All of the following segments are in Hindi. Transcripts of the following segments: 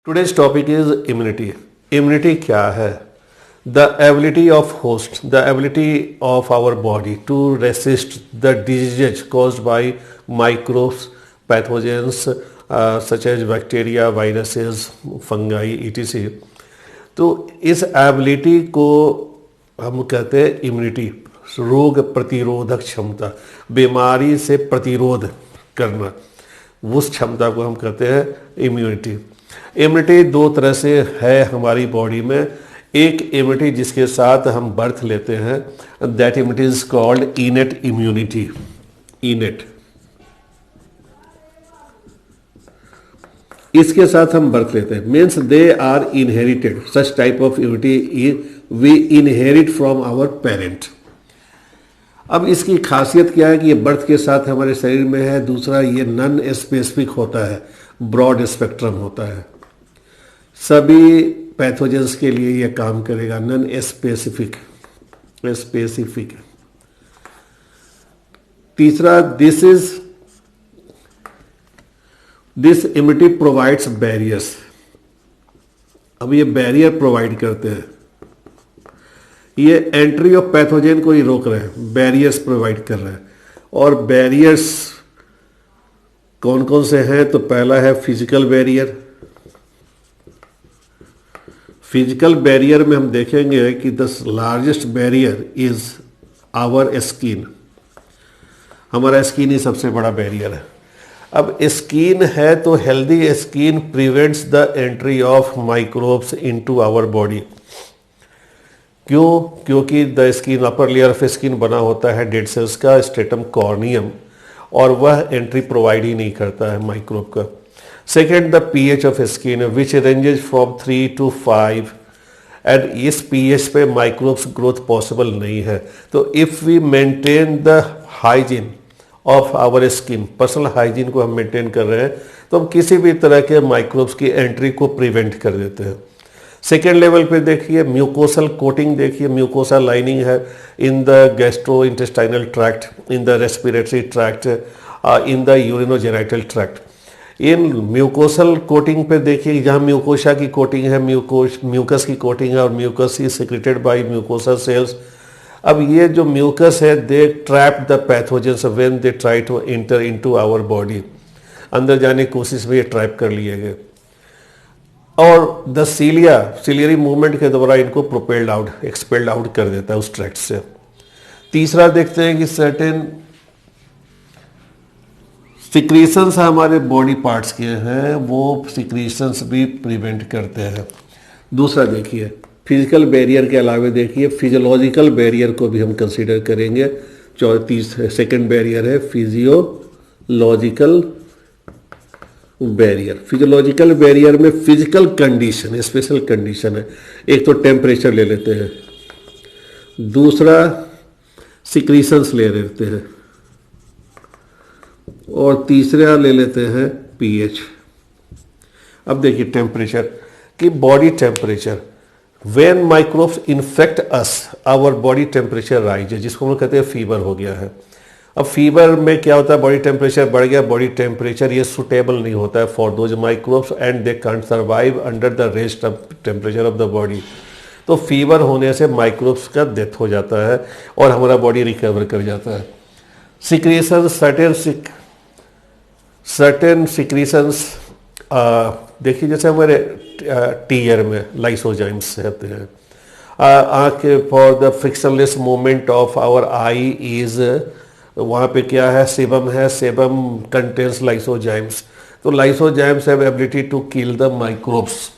Today's topic is immunity. Immunity क्या है? The ability of host, the ability of our body to resist the diseases caused by microbes, pathogens such as bacteria, viruses, fungi, etc. तो इस एबिलिटी को हम कहते हैं इम्यूनिटी, रोग प्रतिरोधक क्षमता, बीमारी से प्रतिरोध करना, उस क्षमता को हम कहते हैं इम्यूनिटी। इम्यूनिटी दो तरह से है हमारी बॉडी में। एक इम्यूनिटी जिसके साथ हम बर्थ लेते हैं, that immunity is called innate immunity. Innate, इसके साथ हम बर्थ लेते हैं, means they are inherited. Such type of immunity we inherit from our parent. अब इसकी खासियत क्या है कि ये बर्थ के साथ हमारे शरीर में है। दूसरा, ये नॉन स्पेसिफिक होता है, ब्रॉड स्पेक्ट्रम होता है, सभी पैथोजेंस के लिए ये काम करेगा। Non specific, specific. तीसरा, दिस इम्यूनिटी प्रोवाइड्स बैरियर्स। अब ये बैरियर प्रोवाइड करते हैं, ये एंट्री ऑफ पैथोजेन को ही रोक रहे हैं, बैरियर्स प्रोवाइड कर रहे हैं। और बैरियर्स कौन कौन से हैं? तो पहला है फिजिकल बैरियर। फिजिकल बैरियर में हम देखेंगे कि the largest barrier is our skin. हमारा स्किन ही सबसे बड़ा बैरियर है। अब स्किन है तो healthy skin prevents the entry of microbes into our body. क्यों? क्योंकि the skin, upper layer of skin बना होता है डेड सेल्स का, स्ट्रेटम कॉर्नियम, और वह एंट्री प्रोवाइड ही नहीं करता है माइक्रोब का। Second, the pH of skin which ranges from 3 to 5, and इस पीएच पे माइक्रोब्स ग्रोथ पॉसिबल नहीं है। तो if we maintain the hygiene of our skin, personal hygiene को हम मेंटेन कर रहे हैं, तो हम किसी भी तरह के माइक्रोब्स की एंट्री को प्रिवेंट कर देते हैं। सेकेंड लेवल पे देखिए म्यूकोसल कोटिंग, देखिए म्यूकोसा लाइनिंग है in the gastro intestinal tract, in the respiratory tract, in the urinogenital tract. In mucosal coating पे देखिए, जहाँ म्यूकोसा की कोटिंग है, म्यूकस की कोटिंग है, और mucus is secreted by mucosa cells. अब ये जो म्यूकस है, they trap the pathogens when they try to enter into our body. अंदर जाने की कोशिश में ये ट्रैप कर लिए गए, और द सिलियरी मूवमेंट के द्वारा इनको प्रोपेल्ड आउट, एक्सपेल्ड आउट कर देता है उस ट्रैक्ट से। तीसरा देखते हैं कि सर्टेन सिक्रीशंस हमारे बॉडी पार्ट्स के हैं, वो सिक्रीशंस भी प्रिवेंट करते हैं। दूसरा देखिए, फिजिकल बैरियर के अलावा देखिए फिजियोलॉजिकल बैरियर को भी हम कंसीडर करेंगे। सेकेंड बैरियर है फिजियोलॉजिकल बैरियर। फिजियोलॉजिकल बैरियर में फिजिकल कंडीशन, स्पेशल कंडीशन है। एक तो टेम्परेचर ले लेते हैं, दूसरा सिक्रीशंस ले लेते हैं, और तीसरा ले लेते हैं पीएच। अब देखिए टेम्परेचर कि body temperature, when microbes infect us our body temperature rise, जिसको हम कहते हैं फीवर हो गया है। अब फीवर में क्या होता है, बॉडी टेम्परेचर बढ़ गया, बॉडी टेम्परेचर ये सुटेबल नहीं होता है for those microbes and they can't survive under the rest of temperature of the body. तो फीवर होने से माइक्रोब्स का डेथ हो जाता है और हमारा बॉडी रिकवर कर जाता है। सिक्रीशन, सर्टेन सिक्रीशंस देखिए, जैसे हमारे टीयर में लाइसोजाइम्स रहते हैं। आँख for the frictionless movement of our eye is, वहाँ पे क्या है, सेबम है, सेबम कंटेन्स लाइसोजाइम्स। तो lysozymes have ability to kill the microbes.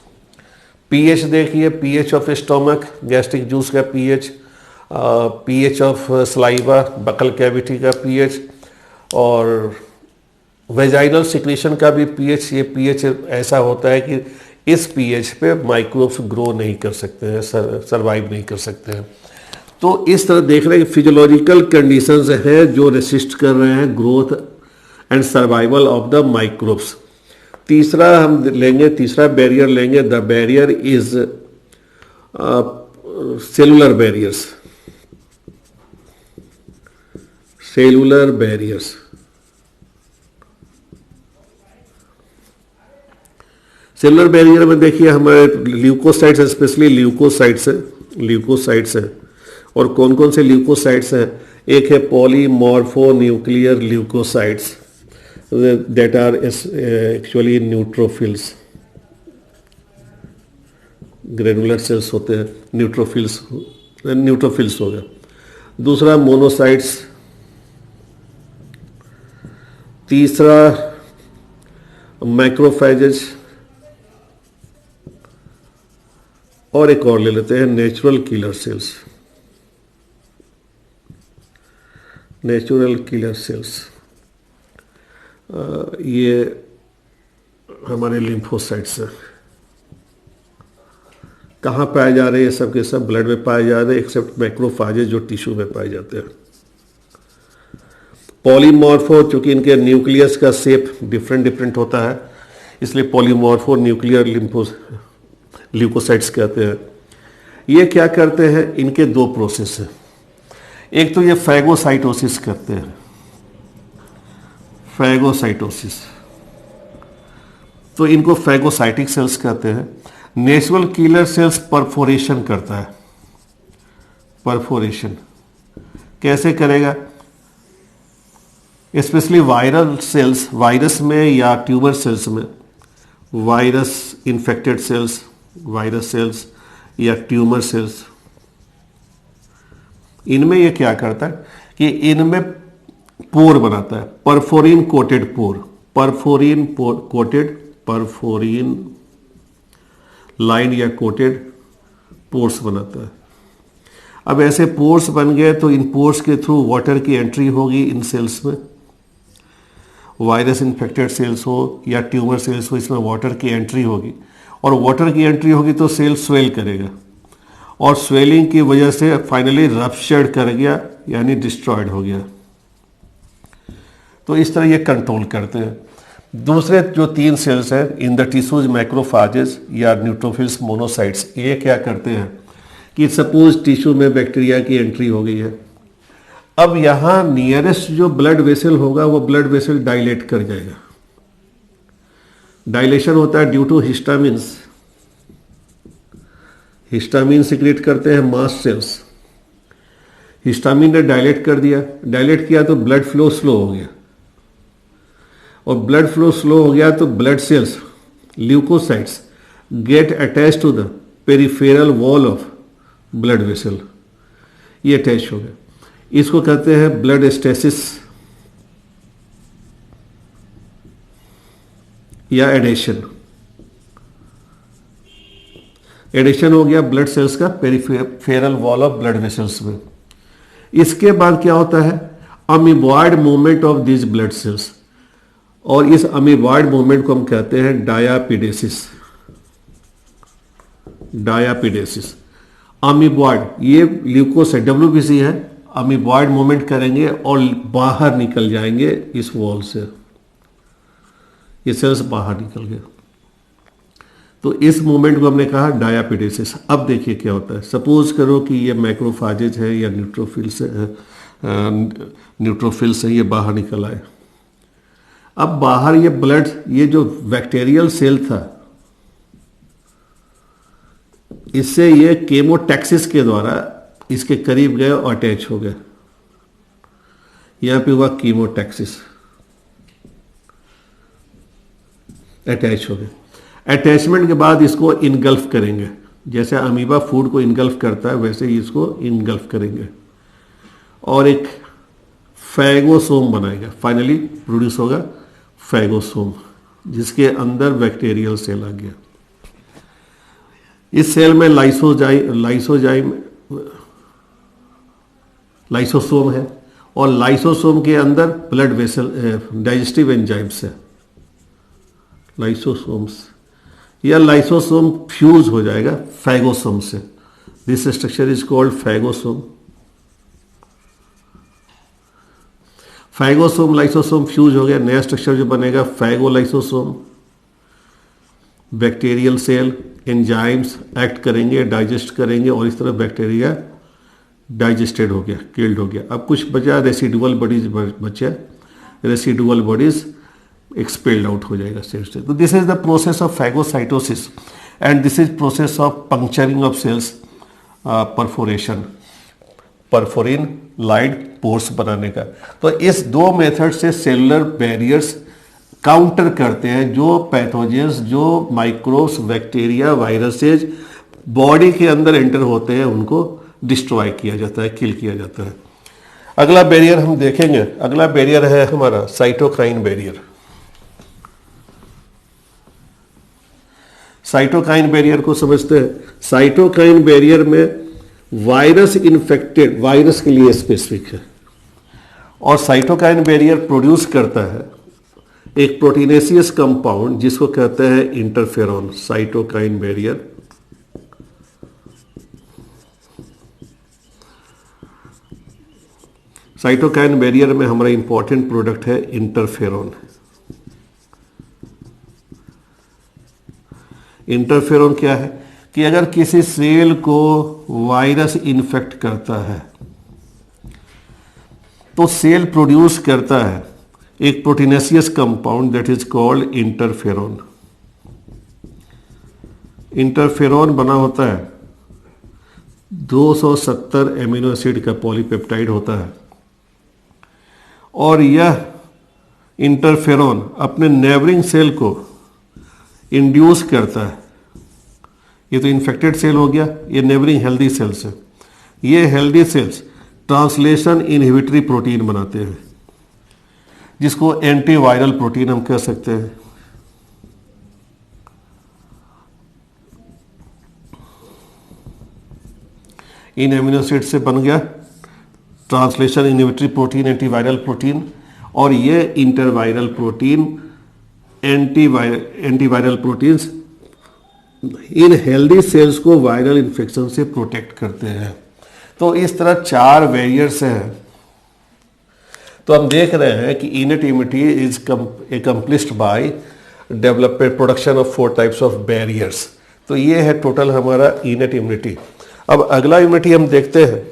PH देखिए, pH of stomach, gastric juice का pH, pH of saliva, buccal cavity का पीएच, और वेजाइनल सिक्रीशन का भी पीएच। ये पीएच ऐसा होता है कि इस पीएच पे माइक्रोब्स ग्रो नहीं कर सकते हैं, सर्वाइव नहीं कर सकते हैं। तो इस तरह देख रहे हैं कि फिजियोलॉजिकल कंडीशंस हैं जो रेसिस्ट कर रहे हैं growth and survival of the microbes. तीसरा हम लेंगे, तीसरा बैरियर लेंगे, the barrier is cellular barriers. Cellular barriers, cellular barrier में देखिए हमारे ल्यूकोसाइट्स, स्पेशली ल्यूकोसाइट्स हैं। और कौन कौन से ल्यूकोसाइट्स हैं? एक है polymorphonuclear leukocytes that are actually neutrophils, granular cells होते हैं, न्यूट्रोफिल्स हो गया। दूसरा मोनोसाइट्स, तीसरा मैक्रोफेजेस, और एक और ले लेते हैं नेचुरल किलर सेल्स। ये हमारे लिम्फोसाइट्स हैं। कहाँ पाए जा रहे हैं? सब के सब ब्लड में पाए जा रहे हैं, एक्सेप्ट मैक्रोफेजेस जो टिश्यू में पाए जाते हैं। पॉलीमॉर्फो, चूंकि इनके न्यूक्लियस का शेप डिफरेंट होता है, इसलिए पॉलीमॉर्फो न्यूक्लियर ल्यूकोसाइट्स कहते हैं। ये क्या करते हैं? इनके दो प्रोसेस हैं। एक तो ये फैगोसाइटोसिस करते हैं, फैगोसाइटोसिस, तो इनको फैगोसाइटिक सेल्स कहते हैं। नेचुरल किलर सेल्स परफोरेशन करता है। परफोरेशन कैसे करेगा? स्पेशली वायरल सेल्स, वायरस में या ट्यूमर सेल्स में, virus infected cells, virus cells या ट्यूमर सेल्स, इनमें ये क्या करता है कि इनमें पोर बनाता है, परफोरिन कोटेड पोर, परफोरिन लाइन या कोटेड पोर्स बनाता है। अब ऐसे पोर्स बन गए तो इन पोर्स के थ्रू वाटर की एंट्री होगी इन सेल्स में। वायरस इन्फेक्टेड सेल्स हो या ट्यूमर सेल्स हो, इसमें वाटर की एंट्री होगी, और वाटर की एंट्री होगी तो सेल स्वेल करेगा, और स्वेलिंग की वजह से फाइनली रप्चर्ड कर गया, यानी डिस्ट्रॉयड हो गया। तो इस तरह ये कंट्रोल करते हैं। दूसरे जो तीन सेल्स हैं इन द टिश्यूज, मैक्रोफेजेस या न्यूट्रोफिल्स, मोनोसाइट्स, ये क्या करते हैं कि सपोज टिश्यू में बैक्टीरिया की एंट्री हो गई है। अब यहाँ नियरेस्ट जो ब्लड वेसल होगा वो ब्लड वेसल डायलेट कर जाएगा। डायलेशन होता है due to histamines, histamine secrete करते हैं मास्ट सेल्स। हिस्टामिन ने डायलेट कर दिया, डायलेट किया तो ब्लड फ्लो स्लो हो गया, और ब्लड फ्लो स्लो हो गया तो blood cells, leukocytes, get attach to the peripheral wall of blood vessel, ये अटैच हो गया। इसको कहते हैं ब्लड स्टेसिस या एडेशन। एडिशन हो गया ब्लड सेल्स का peripheral wall of blood vessels में। इसके बाद क्या होता है? Amoeboid movement of this blood cells, और इस अमीबॉयड मूवमेंट को हम कहते हैं डायापिडेसिस। डायापिडेसिस, अमीबॉयड, ये ल्यूकोसाइट WBC है, अमीबॉयड मूवमेंट करेंगे और बाहर निकल जाएंगे इस वॉल से, ये सेल्स बाहर निकल गए, तो इस मूवमेंट को हमने कहा डायापिडेसिस। अब देखिए क्या होता है, सपोज करो कि ये मैक्रोफेजेज है या न्यूट्रोफिल्स है, ये बाहर निकल आए। अब बाहर ये ब्लड, ये जो बैक्टीरियल सेल था, इससे ये केमोटैक्सिस के द्वारा इसके करीब गए और अटैच हो गए। यहां पे हुआ कीमोटैक्सिस, अटैच हो गए। अटैचमेंट के बाद इसको इनगल्फ करेंगे, जैसे अमीबा फूड को इनगल्फ करता है वैसे ही इसको इनगल्फ करेंगे, और एक फैगोसोम बनाएगा। फाइनली प्रोड्यूस होगा फैगोसोम, जिसके अंदर बैक्टीरियल सेल आ गया। इस सेल में लाइसोसोम है, और लाइसोसोम के अंदर ब्लड वेसल डाइजेस्टिव एंजाइम्स है, लाइसोसोम्स, या लाइसोसोम फ्यूज हो जाएगा फैगोसोम से। This structure is called phagosome. Phagosome lysosome fuse हो गया, नया स्ट्रक्चर जो बनेगा फैगोलाइसोसोम। बैक्टीरियल सेल, एंजाइम्स एक्ट करेंगे, डाइजेस्ट करेंगे, और इस तरह बैक्टीरिया डाइजेस्टेड हो गया, किल्ड हो गया। अब कुछ बचा रेसिडुअल बॉडीज, बचा रेसिडुअल बॉडीज एक्सपेल्ड आउट हो जाएगा सेल से। तो this is the process of phagocytosis and this is process of puncturing of cells, perforation, perforin lined pores बनाने का। तो इस दो मेथड से सेलुलर बैरियर्स काउंटर करते हैं जो पैथोजेंस, जो माइक्रोब्स, बैक्टीरिया, वायरसेज बॉडी के अंदर एंटर होते हैं, उनको डिस्ट्रॉय किया जाता है, किल किया जाता है। अगला बैरियर हम देखेंगे, अगला बैरियर है हमारा साइटोकाइन बैरियर। साइटोकाइन बैरियर को समझते हैं। साइटोकाइन बैरियर में वायरस इन्फेक्टेड, वायरस के लिए स्पेसिफिक है, और साइटोकाइन बैरियर प्रोड्यूस करता है एक प्रोटीनेशियस कंपाउंड जिसको कहते हैं interferon. Cytokine barrier cytokine barrier में हमारा इंपॉर्टेंट प्रोडक्ट है इंटरफेरॉन। इंटरफेरॉन क्या है कि अगर किसी सेल को वायरस इन्फेक्ट करता है तो सेल प्रोड्यूस करता है एक proteinaceous compound that is called interferon. Interferon बना होता है 270 एमिनो एसिड का पॉलीपेप्टाइड होता है, और यह इंटरफेरॉन अपने नेबरिंग सेल को इंड्यूस करता है। ये तो इन्फेक्टेड सेल हो गया, ये नेबरिंग हेल्दी सेल्स है। ये healthy cells translation inhibitory protein बनाते हैं जिसको एंटीवायरल प्रोटीन हम कह सकते हैं। इन एमिनो एसिड से बन गया translation inhibitory protein, antiviral protein, और ये इंटरवायरल प्रोटीन, एंटीवायरल प्रोटीन्स इन हेल्दी सेल्स को वायरल इन्फेक्शन से प्रोटेक्ट करते हैं। तो इस तरह 4 बैरियर्स हैं। तो हम देख रहे हैं कि innate immunity is accomplished by development production of 4 types of barriers. तो ये है टोटल हमारा इनेट इम्यूनिटी। अब अगला इम्यूनिटी हम देखते हैं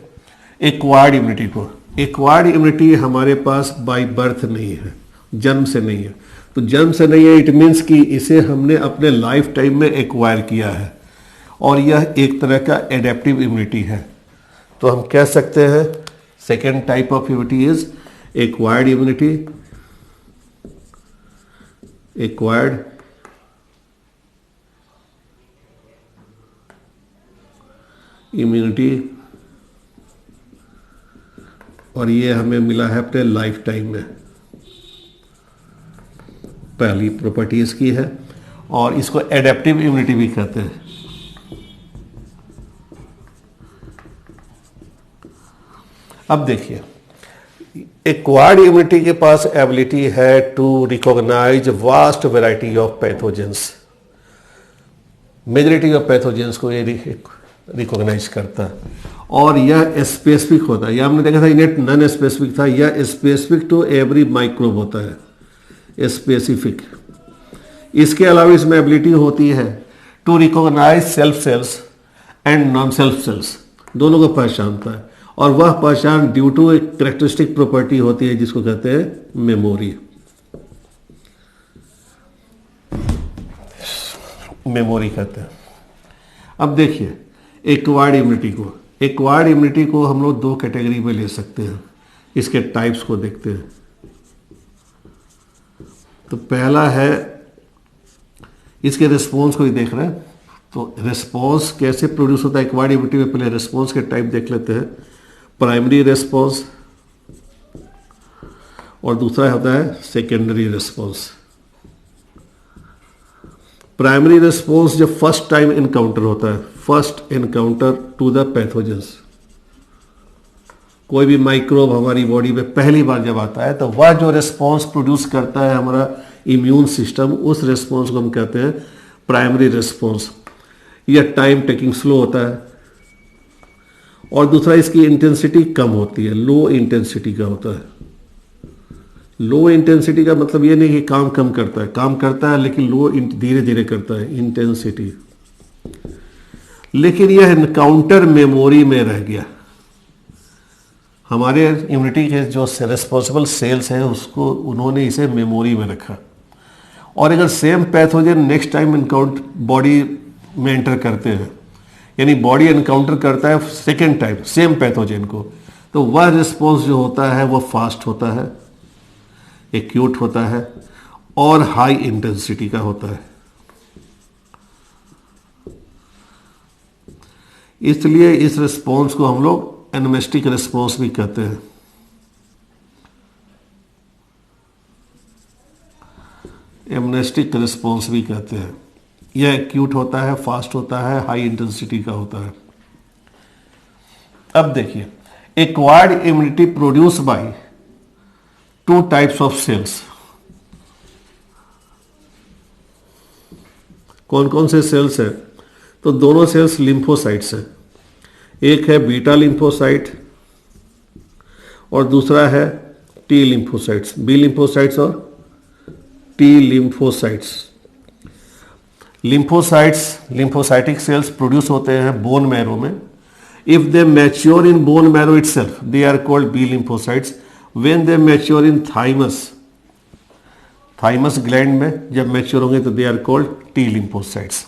एक्वायर्ड इम्यूनिटी को। एक्वायर्ड इम्यूनिटी हमारे पास बाय बर्थ नहीं है, जन्म से नहीं है। तो जन्म से नहीं है, इट मीन्स कि इसे हमने अपने लाइफ टाइम में एक्वायर किया है, और यह एक तरह का एडेप्टिव इम्यूनिटी है। तो हम कह सकते हैं second type of immunity is acquired immunity. Acquired immunity, और ये हमें मिला है अपने लाइफ टाइम में। पहली प्रॉपर्टी इसकी है, और इसको एडेप्टिव इम्यूनिटी भी कहते हैं। अब देखिए, एक्वायर्ड इम्यूनिटी के पास एबिलिटी है to recognise vast variety of pathogens. Majority of pathogens को ये रिकॉग्नाइज करता है, और यह स्पेसिफिक होता है। यह हमने देखा था इनेट नॉन स्पेसिफिक था, यह स्पेसिफिक टू एवरी माइक्रोब होता है, स्पेसिफिक। इसके अलावा इसमें एबिलिटी होती है to recognise self cells and non self cells, दोनों को पहचानता है, और वह पहचान ड्यू टू एक कैरेक्टरिस्टिक प्रॉपर्टी होती है जिसको कहते हैं मेमोरी। मेमोरी कहते हैं। अब देखिए एक्वायर्ड इम्यूनिटी को हम लोग 2 कैटेगरी में ले सकते हैं। इसके टाइप्स को देखते हैं। तो पहला है, इसके रिस्पॉन्स को ही देख रहे हैं। तो रिस्पॉन्स कैसे प्रोड्यूस होता है एक्वायर्ड इम्यूनिटी में, पहले रिस्पॉन्स के टाइप देख लेते हैं। प्राइमरी रिस्पॉन्स, और दूसरा होता है सेकेंडरी रिस्पॉन्स। प्राइमरी रिस्पॉन्स जब फर्स्ट टाइम इनकाउंटर होता है, first encounter to the pathogens, कोई भी माइक्रोब हमारी बॉडी में पहली बार जब आता है तो वह जो रिस्पॉन्स प्रोड्यूस करता है हमारा इम्यून सिस्टम, उस रिस्पॉन्स को हम कहते हैं प्राइमरी रिस्पॉन्स। यह टाइम टेकिंग स्लो होता है, और दूसरा इसकी इंटेंसिटी कम होती है, लो इंटेंसिटी का होता है। लो इंटेंसिटी का मतलब ये नहीं कि काम कम करता है, काम करता है लेकिन लो धीरे धीरे करता है इंटेंसिटी। लेकिन यह इनकाउंटर मेमोरी में रह गया। हमारे इम्यूनिटी के जो रिस्पॉन्सिबल सेल्स हैं उसको उन्होंने इसे मेमोरी में रखा, और अगर same pathogen next time encounter body में एंटर करते हैं, यानी बॉडी एनकाउंटर करता है सेकेंड टाइम सेम पैथोजन को, तो वह रिस्पॉन्स जो होता है वो फास्ट होता है, एक्यूट होता है और हाई इंटेंसिटी का होता है। इसलिए इस रिस्पॉन्स को हम लोग एनामेस्टिक रिस्पॉन्स भी कहते हैं। एमनेस्टिक रिस्पॉन्स भी कहते हैं। यह एक्यूट होता है, फास्ट होता है, हाई इंटेंसिटी का होता है। अब देखिए, acquired immunity produce by two types of cells. कौन कौन से सेल्स हैं? तो दोनों सेल्स लिम्फोसाइट्स हैं। एक है बीटा लिम्फोसाइट और दूसरा है टी लिम्फोसाइट्स, बी लिम्फोसाइट्स और T lymphocytes. Lymphocytes, lymphocytic cells produce होते हैं बोन मैरो में। If they mature in bone marrow itself they are called B lymphocytes. When they mature in thymus gland में जब मैच्योर होंगे तो they are called T lymphocytes.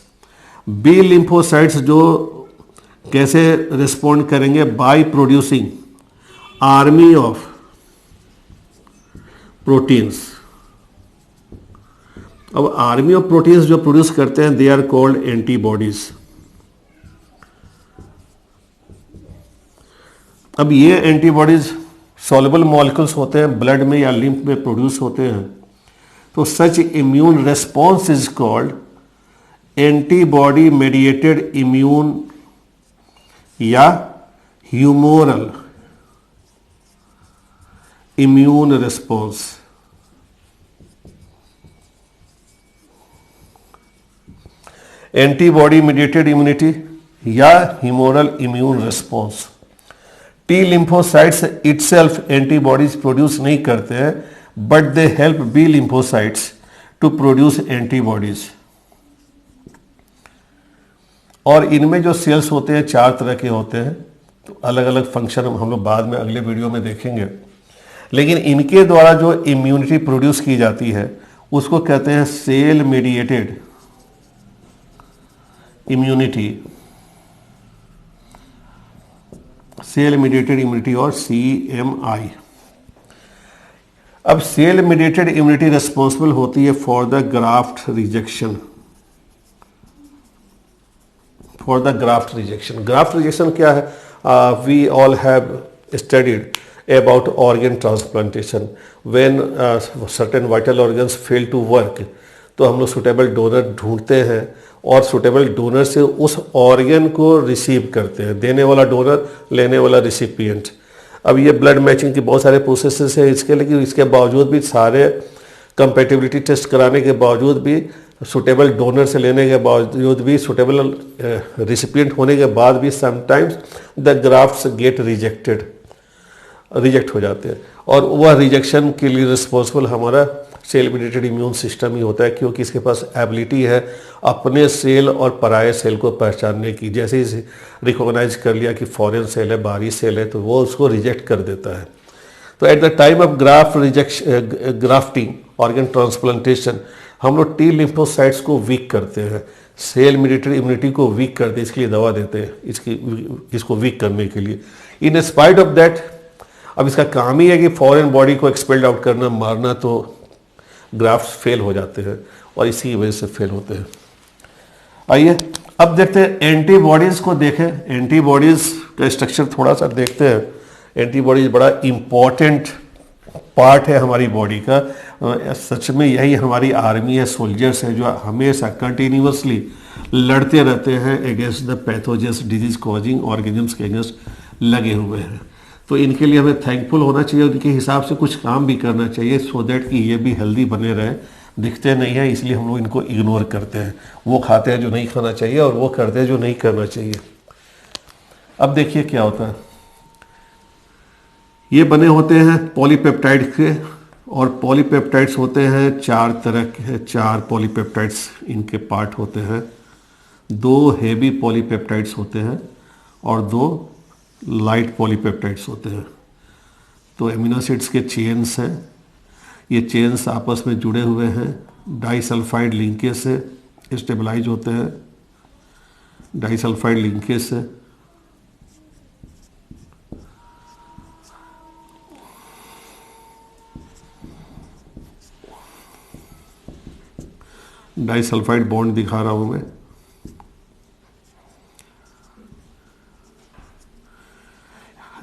B lymphocytes जो कैसे रिस्पॉन्ड करेंगे? By producing army of proteins. अब आर्मी ऑफ प्रोटीन्स जो प्रोड्यूस करते हैं दे आर कॉल्ड एंटीबॉडीज। अब ये एंटीबॉडीज सॉल्युबल मॉलिक्यूल्स होते हैं, ब्लड में या लिम्फ में प्रोड्यूस होते हैं। तो such immune response is called antibody mediated immune या humoral immune response. Antibody mediated immunity या humoral immune response. T lymphocytes itself antibodies produce नहीं करते हैं, but they help B lymphocytes to produce antibodies. और इनमें जो सेल्स होते हैं 4 तरह के होते हैं, तो अलग अलग फंक्शन हम लोग बाद में अगले वीडियो में देखेंगे। लेकिन इनके द्वारा जो इम्यूनिटी प्रोड्यूस की जाती है उसको कहते हैं cell mediated immunity, cell mediated immunity और CMI। अब सेल मेडिएटेड इम्यूनिटी रिस्पॉन्सिबल होती है for the graft rejection. For the graft rejection. Graft rejection क्या है? We all have studied about organ transplantation when certain vital organs fail to work, तो हम लोग सुटेबल डोनर ढूंढते हैं और सुटेबल डोनर से उस ऑर्गन को रिसीव करते हैं, देने वाला डोनर, लेने वाला रिसिपिएंट। अब ये ब्लड मैचिंग के बहुत सारे प्रोसेसेस हैं इसके, लेकिन इसके बावजूद भी सारे कंपेटिबिलिटी टेस्ट कराने के बावजूद भी, सुटेबल डोनर से लेने के बावजूद भी, सुटेबल रिसिपिएंट होने के बाद भी sometimes the grafts get reject हो जाते हैं। और वह रिजेक्शन के लिए रिस्पॉन्सिबल हमारा सेल मेडिएटेड इम्यून सिस्टम ही होता है, क्योंकि इसके पास एबिलिटी है अपने सेल और पराये सेल को पहचानने की। जैसे ही रिकॉग्नाइज कर लिया कि फॉरेन सेल है, बाहरी सेल है, तो वो उसको रिजेक्ट कर देता है। तो at the time of grafting organ transplantation हम लोग टी लिम्फोसाइट्स को वीक करते हैं, सेल मेडिएटेड इम्यूनिटी को वीक करते हैं, इसके लिए दवा देते हैं इसको वीक करने के लिए। इन स्पाइट ऑफ दैट, अब इसका काम ही है कि फॉरेन बॉडी को एक्सपेल्ड आउट करना, मारना, तो ग्राफ्ट्स फेल हो जाते हैं और इसी वजह से फेल होते हैं। आइए अब देखते हैं एंटीबॉडीज़ को देखें। एंटीबॉडीज़ का स्ट्रक्चर थोड़ा सा देखते हैं। एंटीबॉडीज बड़ा इम्पॉर्टेंट पार्ट है हमारी बॉडी का। सच में यही हमारी आर्मी है, सोल्जर्स है, जो हमेशा कंटिन्यूसली लड़ते रहते हैं against the pathogens disease causing organisms के अगेंस्ट लगे हुए हैं। तो इनके लिए हमें थैंकफुल होना चाहिए, उनके हिसाब से कुछ काम भी करना चाहिए, सो दैट कि ये भी हेल्दी बने रहे। दिखते नहीं है इसलिए हम लोग इनको इग्नोर करते हैं। वो खाते हैं जो नहीं खाना चाहिए और वो करते हैं जो नहीं करना चाहिए। अब देखिए क्या होता है। ये बने होते हैं पॉलीपेप्टाइड के, और पॉलीपेप्टाइड्स होते हैं 4 तरह के, 4 पॉलीपेप्टाइड्स इनके पार्ट होते हैं। 2 हेवी पॉलीपेप्टाइड्स होते हैं और 2 लाइट पॉलीपेप्टाइड्स होते हैं। तो एमिनो एसिड्स के चेन्स हैं। ये चेन्स आपस में जुड़े हुए हैं, डाइसल्फाइड लिंकेज से स्टेबलाइज होते हैं, डाइसल्फाइड लिंकेज से। डाइसल्फाइड बॉन्ड दिखा रहा हूं मैं।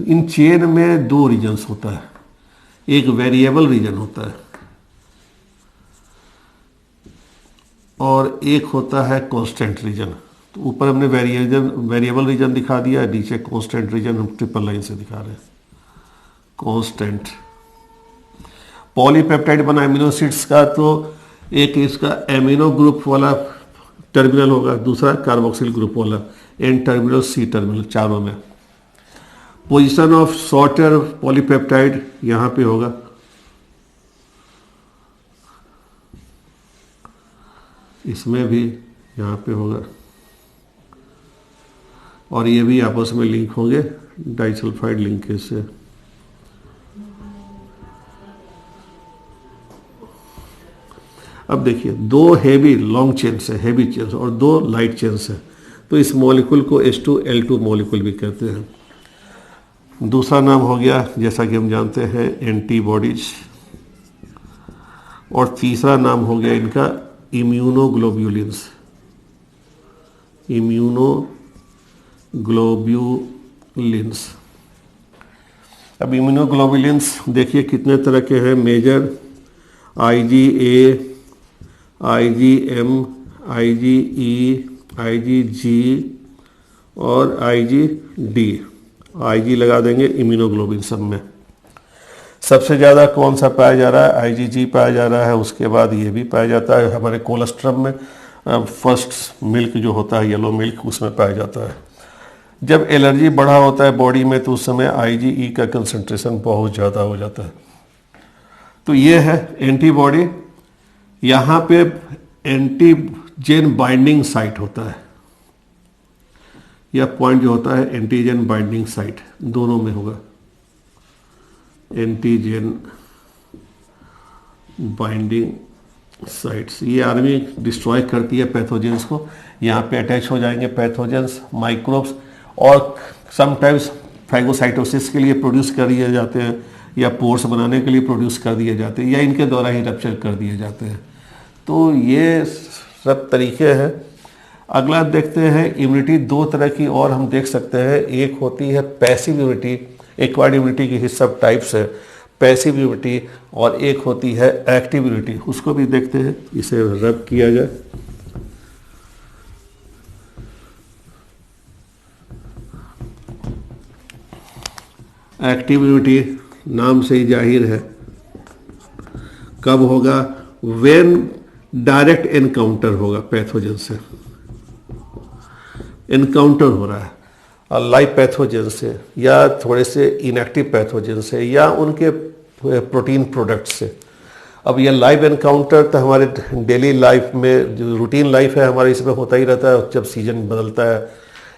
इन चेन में दो रीजन्स होता है, एक वेरिएबल रीजन होता है और एक होता है कांस्टेंट रीजन। तो ऊपर हमने वेरिएबल रीजन दिखा दिया, नीचे कांस्टेंट रीजन हम ट्रिपल लाइन से दिखा रहे हैं। कांस्टेंट पॉलीपेप्टाइड बना एमिनो एसिड्स का, तो एक इसका एमिनो ग्रुप वाला टर्मिनल होगा, दूसरा कार्बोक्सिल ग्रुप वाला, एन टर्मिनल सी टर्मिनल, चारों में। पोजीशन ऑफ शॉर्टर पॉलीपेप्टाइड यहां पे होगा, इसमें भी यहां पे होगा, और ये भी आपस में लिंक होंगे डाइसल्फाइड लिंकेज से। अब देखिए, दो हेवी लॉन्ग चेन्स है, हेवी चेन्स, और दो लाइट चेन्स है, तो इस मॉलिक्यूल को H2L2 मॉलिक्यूल भी कहते हैं। दूसरा नाम हो गया, जैसा कि हम जानते हैं, एंटीबॉडीज, और तीसरा नाम हो गया इनका इम्यूनोग्लोब्यूलिन्स। इम्यूनोग्लोब्यूलिन्स। अब इम्यूनोग्लोब्यूलिन्स देखिए कितने तरह के हैं। Major IgA, IgM, IgE, IgG और IgD। IG लगा देंगे इम्यूनोग्लोबिन सब में। सबसे ज़्यादा कौन सा पाया जा रहा है? IgG पाया जा रहा है। उसके बाद ये भी पाया जाता है हमारे कोलेस्ट्रम में, फर्स्ट मिल्क जो होता है, येलो मिल्क, उसमें पाया जाता है। जब एलर्जी बढ़ा होता है बॉडी में, तो उस समय IgE का कंसंट्रेशन बहुत ज़्यादा हो जाता है। तो ये है एंटीबॉडी। यहाँ पे एंटीजन बाइंडिंग साइट होता है, यह पॉइंट जो होता है एंटीजन बाइंडिंग साइट, दोनों में होगा। एंटीजन बाइंडिंग साइट्स, ये आर्मी डिस्ट्रॉय करती है पैथोजेंस को। यहाँ पे अटैच हो जाएंगे पैथोजेंस, माइक्रोब्स, और समटाइम्स फैगोसाइटोसिस के लिए प्रोड्यूस कर दिए जाते हैं, या पोर्स बनाने के लिए प्रोड्यूस कर दिए जाते हैं, या इनके द्वारा ही रप्चर कर दिए जाते हैं। तो ये सब तरीके हैं। अगला देखते हैं इम्यूनिटी। दो तरह की और हम देख सकते हैं। एक होती है पैसिव इम्यूनिटी, एक्वायर्ड इम्यूनिटी की सब टाइप्स है, पैसिव इम्यूनिटी, और एक होती है एक्टिव इम्यूनिटी। उसको भी देखते हैं, इसे रब किया जाए। एक्टिव इम्यूनिटी नाम से ही जाहिर है, कब होगा? व्हेन डायरेक्ट एनकाउंटर होगा, पैथोजन से एनकाउंटर हो रहा है लाइव पैथोजन से, या थोड़े से इनएक्टिव पैथोजन से, या उनके प्रोटीन प्रोडक्ट से। अब यह लाइव एनकाउंटर तो हमारे डेली लाइफ में, जो रूटीन लाइफ है हमारे, इसमें होता ही रहता है जब सीजन बदलता है,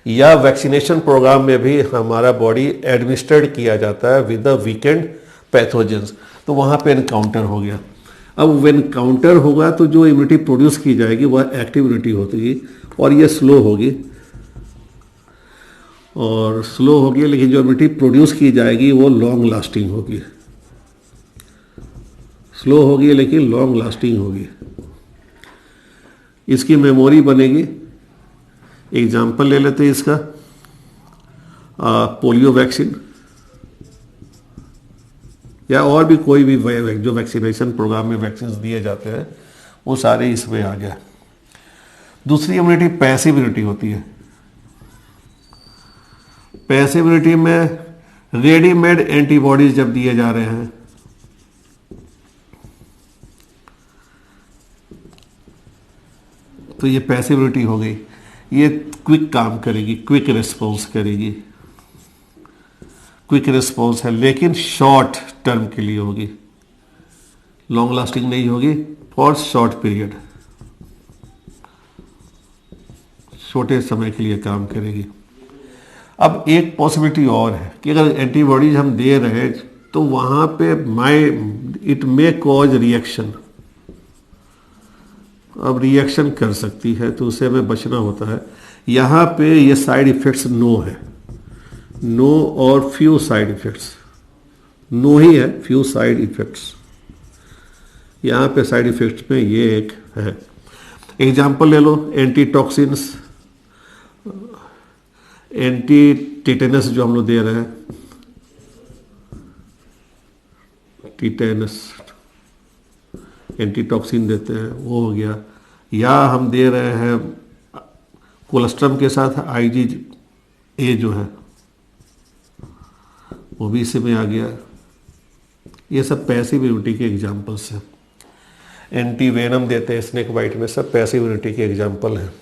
या वैक्सीनेशन प्रोग्राम में भी हमारा बॉडी एडमिनिस्ट्रेड किया जाता है विद द वीकेंड पैथोजेंस, तो वहाँ पे एनकाउंटर हो गया। अब वो एनकाउंटर होगा तो जो इम्यूनिटी प्रोड्यूस की जाएगी वह एक्टिव इम्यूनिटी होगी, और ये स्लो होगी, और स्लो होगी, लेकिन जो इम्यूनिटी प्रोड्यूस की जाएगी वो लॉन्ग लास्टिंग होगी। स्लो होगी लेकिन लॉन्ग लास्टिंग होगी। इसकी मेमोरी बनेगी। एग्जाम्पल ले लेते हैं इसका, पोलियो वैक्सीन, या और भी कोई भी जो वैक्सीनेशन प्रोग्राम में वैक्सीन दिए जाते हैं, वो सारे इसमें आ गया। दूसरी इम्यूनिटी पैसिव इम्यूनिटी होती है। पैसिव इम्यूनिटी में रेडीमेड एंटीबॉडीज जब दिए जा रहे हैं, तो ये पैसिव इम्यूनिटी हो गई। ये क्विक काम करेगी, क्विक रिस्पॉन्स करेगी। क्विक रिस्पॉन्स है, लेकिन शॉर्ट टर्म के लिए होगी, लॉन्ग लास्टिंग नहीं होगी, फॉर शॉर्ट पीरियड, छोटे समय के लिए काम करेगी। अब एक पॉसिबिलिटी और है कि अगर एंटीबॉडीज हम दे रहे हैं, तो वहाँ पे इट मे कॉज रिएक्शन। अब रिएक्शन कर सकती है तो उसे हमें बचना होता है। यहाँ पे ये साइड इफ़ेक्ट्स नो है, नो और फ्यू साइड इफ़ेक्ट्स, नो ही है, फ्यू साइड इफ़ेक्ट्स। यहाँ पे साइड इफ़ेक्ट्स में ये एक है। एग्जाम्पल ले लो, एंटी टॉक्सिन्स, एंटी टिटेनस जो हम लोग दे रहे हैं, टिटेनस एंटीटॉक्सिन देते हैं, वो हो गया। या हम दे रहे हैं कोलेस्ट्रम के साथ IgA जो है वो भी इसी में आ गया। ये सब पैसिव इम्यूनिटी के एग्जाम्पल्स हैं। एंटी वेनम देते हैं स्नेक बाइट में, सब पैसिव इम्यूनिटी के एग्जाम्पल हैं।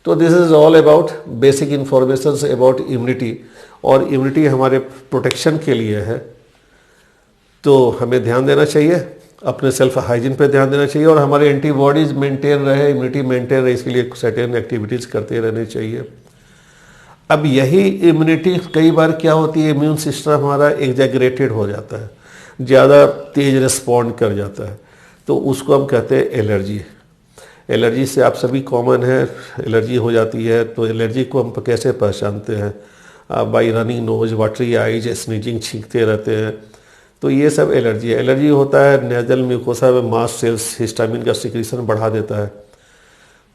तो this is all about basic information about immunity. और इम्यूनिटी हमारे प्रोटेक्शन के लिए है, तो हमें ध्यान देना चाहिए, अपने सेल्फ हाइजीन पे ध्यान देना चाहिए, और हमारे एंटीबॉडीज मेंटेन रहे, इम्यूनिटी मेंटेन रहे, इसके लिए सर्टेन एक्टिविटीज़ करते रहने चाहिए। अब यही इम्यूनिटी कई बार क्या होती है, इम्यून सिस्टम हमारा एग्जैगरेटेड हो जाता है, ज़्यादा तेज रिस्पॉन्ड कर जाता है, तो उसको हम कहते हैं एलर्जी। एलर्जी से आप सभी कॉमन है, एलर्जी हो जाती है। तो एलर्जी को हम कैसे पहचानते हैं? By running nose, watery eyes, sneezing, छींकते रहते हैं, तो ये सब एलर्जी है। एलर्जी होता है नेजल म्यूकोसा में मास्ट सेल्स हिस्टामिन का सिक्रीशन बढ़ा देता है,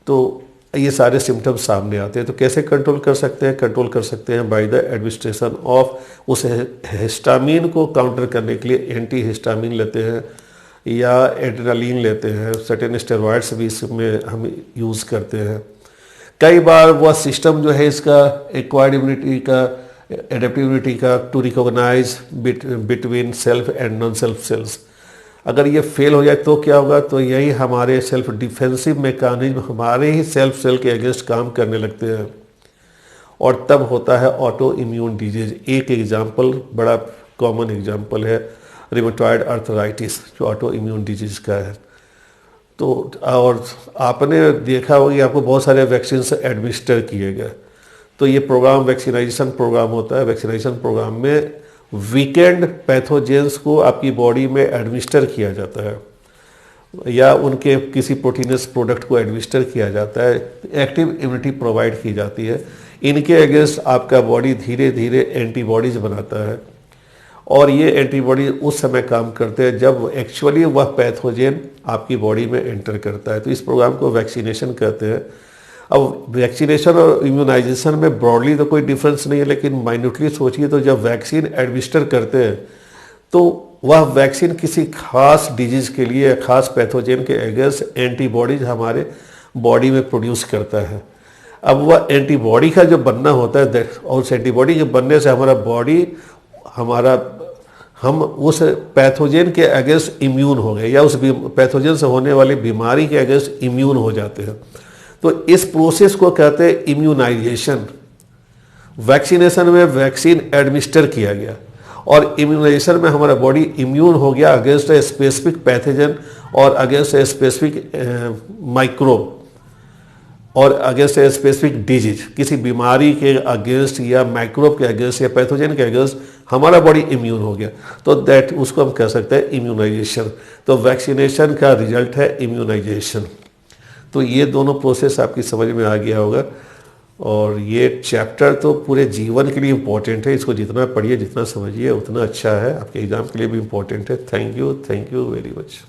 तो ये सारे सिम्टम्स सामने आते हैं। तो कैसे कंट्रोल कर सकते हैं? कंट्रोल कर सकते हैं बाय द एडमिनिस्ट्रेशन ऑफ, उस हिस्टामिन को काउंटर करने के लिए एंटी हिस्टामिन लेते हैं या एड्रेनालिन लेते हैं, सर्टेन स्टेरॉइड्स भी इसमें हम यूज़ करते हैं। कई बार वह सिस्टम जो है इसका एक्वायर्ड इम्यूनिटी का, एडेप्टिव इम्यूनिटी का, to recognise between self and non self cells, अगर ये फेल हो जाए तो क्या होगा? तो यही हमारे सेल्फ डिफेंसिव मैकेनिज्म हमारे ही सेल्फ सेल के अगेंस्ट काम करने लगते हैं, और तब होता है ऑटो इम्यून डिजीज। एक एग्जाम्पल, बड़ा कॉमन एग्जाम्पल है रिमेटॉइड आर्थराइटिस, जो ऑटो इम्यून डिजीज का है। तो और आपने देखा होगा कि आपको बहुत सारे वैक्सीन एडमिनिस्टर किए गए, तो ये प्रोग्राम वैक्सीनाइजेशन प्रोग्राम होता है। वैक्सीनेशन प्रोग्राम में वीकेंड पैथोजेंस को आपकी बॉडी में एडमिनिस्टर किया जाता है या उनके किसी प्रोटीनस प्रोडक्ट को एडमिनिस्टर किया जाता है, एक्टिव इम्यूनिटी प्रोवाइड की जाती है। इनके अगेंस्ट आपका बॉडी धीरे धीरे एंटीबॉडीज बनाता है, और ये एंटीबॉडी उस समय काम करते हैं जब एक्चुअली वह पैथोजेन आपकी बॉडी में एंटर करता है। तो इस प्रोग्राम को वैक्सीनेशन कहते हैं। अब वैक्सीनेशन और इम्यूनाइजेशन में ब्रॉडली तो कोई डिफरेंस नहीं है, लेकिन माइन्यूटली सोचिए तो जब वैक्सीन एडमिनिस्टर करते हैं तो वह वैक्सीन किसी खास डिजीज़ के लिए, खास पैथोजेन के अगेंस्ट एंटीबॉडीज हमारे बॉडी में प्रोड्यूस करता है। अब वह एंटीबॉडी का जो बनना होता है, और उस एंटीबॉडी के बनने से हमारा बॉडी, हम उस पैथोजेन के अगेंस्ट इम्यून हो गए, या उस पैथोजेन से होने वाली बीमारी के अगेंस्ट इम्यून हो जाते हैं। तो इस प्रोसेस को कहते हैं इम्यूनाइजेशन। वैक्सीनेशन में वैक्सीन एडमिनिस्टर किया गया, और इम्यूनाइजेशन में हमारा बॉडी इम्यून हो गया अगेंस्ट ए स्पेसिफिक पैथोजन और अगेंस्ट ए स्पेसिफिक माइक्रोब और अगेंस्ट ए स्पेसिफिक डिजीज। किसी बीमारी के अगेंस्ट या माइक्रोब के अगेंस्ट या पैथोजन के अगेंस्ट हमारा बॉडी इम्यून हो गया, तो दैट उसको हम कह सकते हैं इम्यूनाइजेशन। तो वैक्सीनेशन का रिजल्ट है इम्यूनाइजेशन। तो ये दोनों प्रोसेस आपकी समझ में आ गया होगा, और ये चैप्टर तो पूरे जीवन के लिए इम्पोर्टेंट है। इसको जितना पढ़िए, जितना समझिए उतना अच्छा है, आपके एग्जाम के लिए भी इम्पोर्टेंट है। Thank you very much.